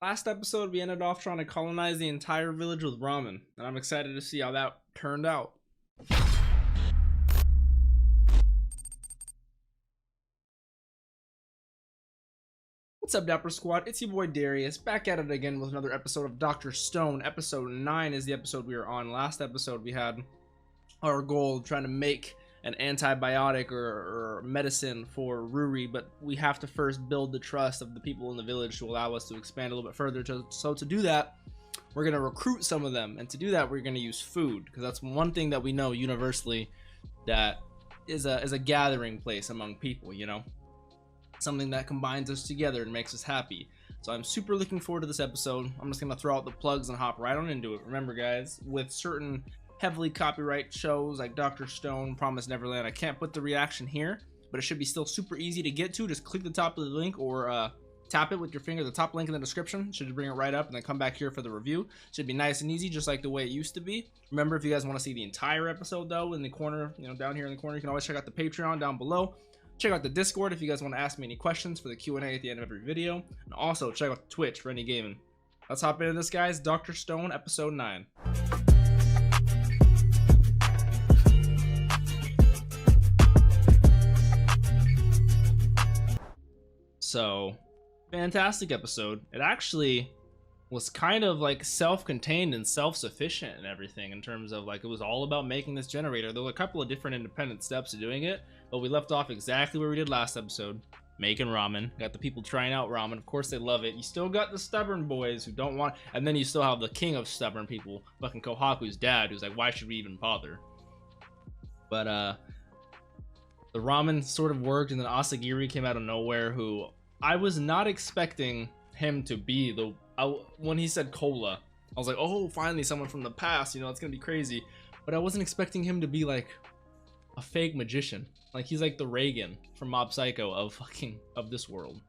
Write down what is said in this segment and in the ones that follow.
Last episode, we ended off trying to colonize the entire village with ramen, and I'm excited to see how that turned out. What's up, Dapper Squad? It's your boy Darius, back at it again with another episode of Dr. Stone. Episode 9 is the episode we were on. Last episode, we had our goal of trying to make an antibiotic or medicine for Ruri, but we have to first build the trust of the people in the village to allow us to expand a little bit further. So to do that, we're going to recruit some of them, and to do that, we're going to use food, because that's one thing that we know universally that is a gathering place among people, you know, something that combines us together and makes us happy. So I'm super looking forward to this episode. I'm just going to throw out the plugs and hop right on into it. Remember, guys, with certain heavily copyright shows like Dr. Stone, Promise Neverland, I can't put the reaction here, but it should be still super easy to get to. Just click the top of the link or tap it with your finger, the top link in the description. Should bring it right up, and then come back here for the review. Should be nice and easy, just like the way it used to be. Remember, if you guys want to see the entire episode though, in the corner, you know, down here in the corner, you can always check out the Patreon down below. Check out the Discord if you guys want to ask me any questions for the Q&A at the end of every video, and also check out Twitch for any gaming. Let's hop into this, guys. Dr. Stone, episode 9. So, fantastic episode. It actually was kind of like self-contained and self-sufficient and everything, in terms of like it was all about making this generator. There were a couple of different independent steps to doing it, but we left off exactly where we did last episode, making ramen. Got the people trying out ramen. Of course they love it. You still got the stubborn boys who don't want, and then you still have the king of stubborn people, fucking Kohaku's dad, who's like, why should we even bother? But the ramen sort of worked, and then Asagiri came out of nowhere, who I was not expecting him to be the when he said cola, I was like, oh, finally someone from the past, you know, it's gonna be crazy. But I wasn't expecting him to be like a fake magician. Like, he's like the Reagan from Mob Psycho of this world.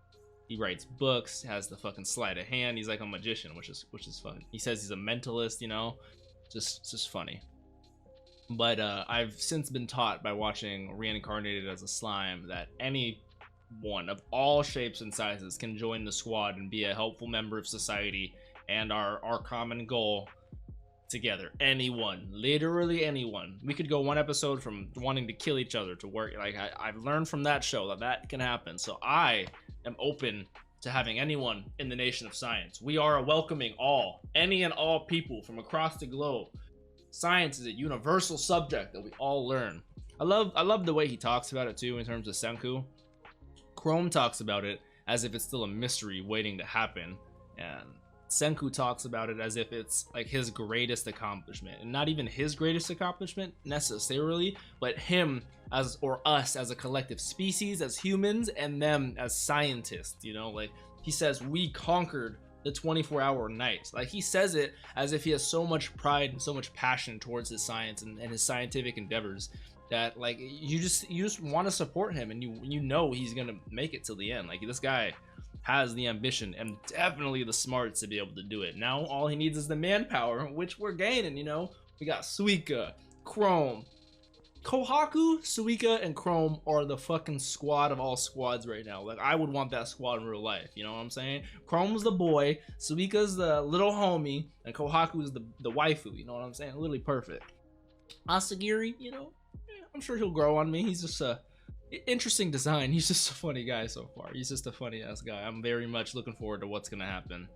He writes books, has the fucking sleight of hand. He's like a magician, which is fun. He says he's a mentalist, you know, just funny. But I've since been taught by watching Reincarnated as a Slime that any one of all shapes and sizes can join the squad and be a helpful member of society and our common goal together. Anyone, literally anyone. We could go one episode from wanting to kill each other to work. Like, I've learned from that show that can happen. So I am open to having anyone in the nation of science. We are welcoming any and all people from across the globe. Science is a universal subject that we all learn. I love the way he talks about it too, in terms of Senku. Chrome talks about it as if it's still a mystery waiting to happen, and Senku talks about it as if it's like his greatest accomplishment, and not even his greatest accomplishment necessarily, but him as, or us as a collective species, as humans, and them as scientists, you know. Like, he says, we conquered the 24-hour night. Like, he says it as if he has so much pride and so much passion towards his science and his scientific endeavors, that like you just want to support him, and you know he's gonna make it till the end. Like, this guy has the ambition and definitely the smarts to be able to do it. Now all he needs is the manpower, which we're gaining. You know, we got Suika, Chrome, Kohaku, Suika, and Chrome are the fucking squad of all squads right now. Like, I would want that squad in real life, you know what I'm saying? Chrome's the boy, Suika's the little homie, and Kohaku's the waifu, you know what I'm saying? Literally perfect. Asagiri, you know, I'm sure he'll grow on me. He's just a interesting design. He's just a funny guy so far. He's just a funny ass guy. I'm very much looking forward to what's gonna happen.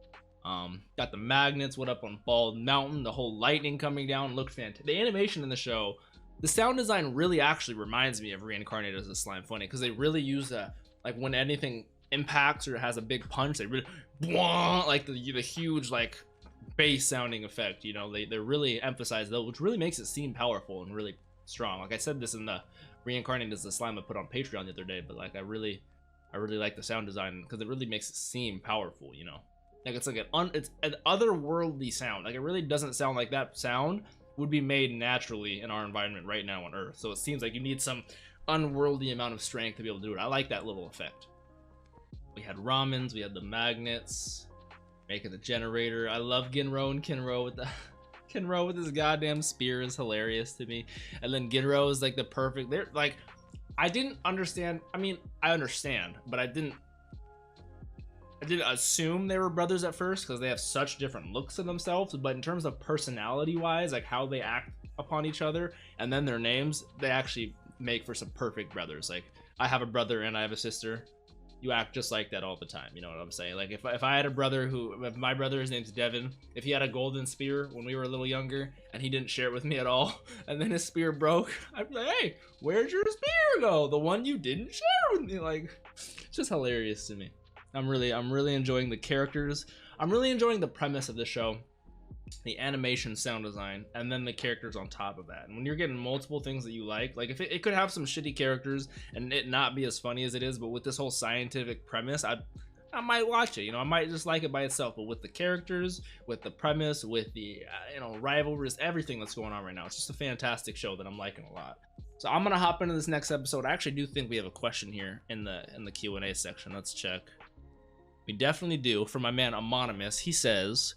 Got the magnets. What up on Bald Mountain? The whole lightning coming down looked fantastic. The animation in the show, the sound design really actually reminds me of Reincarnated as a Slime. Funny, because they really use like when anything impacts or has a big punch, they really like the huge like bass sounding effect. You know, they really emphasize that, which really makes it seem powerful and really strong. Like I said this in the Reincarnated as the Slime I put on Patreon the other day, but like I really like the sound design because it really makes it seem powerful, you know. Like, it's like it's an otherworldly sound. Like, it really doesn't sound like that sound would be made naturally in our environment right now on Earth. So it seems like you need some unworldly amount of strength to be able to do it. I like that little effect. We had ramens, we had the magnets, making the generator. I love Ginro and Kinro with the Kinro with his goddamn spear is hilarious to me. And then Ginro is like the perfect, they're like, I didn't understand. I mean, I understand, but I didn't I didn't assume they were brothers at first because they have such different looks of themselves, but in terms of personality wise, like how they act upon each other and then their names, they actually make for some perfect brothers. Like, I have a brother and I have a sister. You act just like that all the time, you know what I'm saying? Like, if I had a brother if my brother, his name's Devin, if he had a golden spear when we were a little younger and he didn't share it with me at all, and then his spear broke, I'd be like, hey, where'd your spear go? The one you didn't share with me. Like, it's just hilarious to me. I'm really enjoying the characters. I'm really enjoying the premise of the show, the animation, sound design, and then the characters on top of that. And when you're getting multiple things that you like if it could have some shitty characters and it not be as funny as it is, but with this whole scientific premise, I might watch it, you know. I might just like it by itself, but with the characters, with the premise, with the you know, rivalries, everything that's going on right now, it's just a fantastic show that I'm liking a lot. So I'm gonna hop into this next episode. I actually do think we have a question here in the Q&A section. Let's check. We definitely do. For my man Anonymous, he says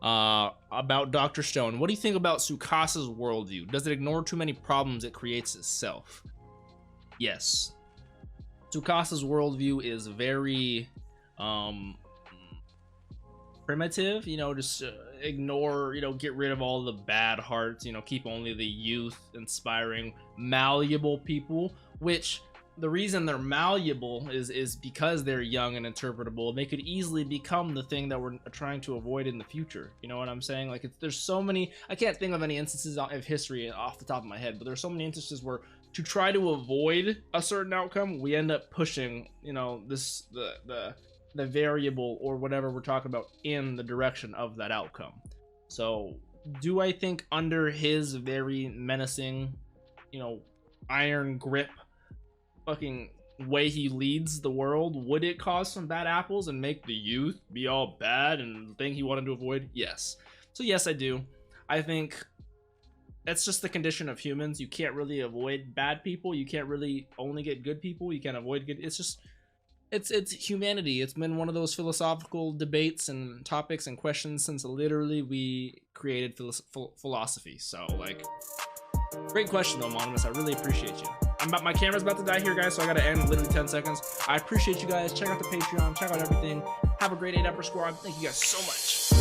about Dr. Stone, what do you think about Tsukasa's worldview? Does it ignore too many problems it creates itself? Yes. Tsukasa's worldview is very primitive, you know, just ignore, you know, get rid of all the bad hearts, you know, keep only the youth, inspiring, malleable people, which the reason they're malleable is because they're young and interpretable. They could easily become the thing that we're trying to avoid in the future. You know what I'm saying? Like, there's so many, I can't think of any instances of history off the top of my head, but there's so many instances where to try to avoid a certain outcome, we end up pushing, you know, the variable or whatever we're talking about in the direction of that outcome. So do I think under his very menacing, you know, iron grip fucking way he leads the world, would it cause some bad apples and make the youth be all bad and the thing he wanted to avoid? Yes. So yes, I do. I think that's just the condition of humans. You can't really avoid bad people. You can't really only get good people. You can't avoid good. It's just, it's humanity. It's been one of those philosophical debates and topics and questions since literally we created philosophy. So, like, great question though, Anonymous. I really appreciate you. My camera's about to die here, guys, so I gotta end in literally 10 seconds. I appreciate you guys. Check out the Patreon. Check out everything. Have a great 8 upper score. Thank you guys so much.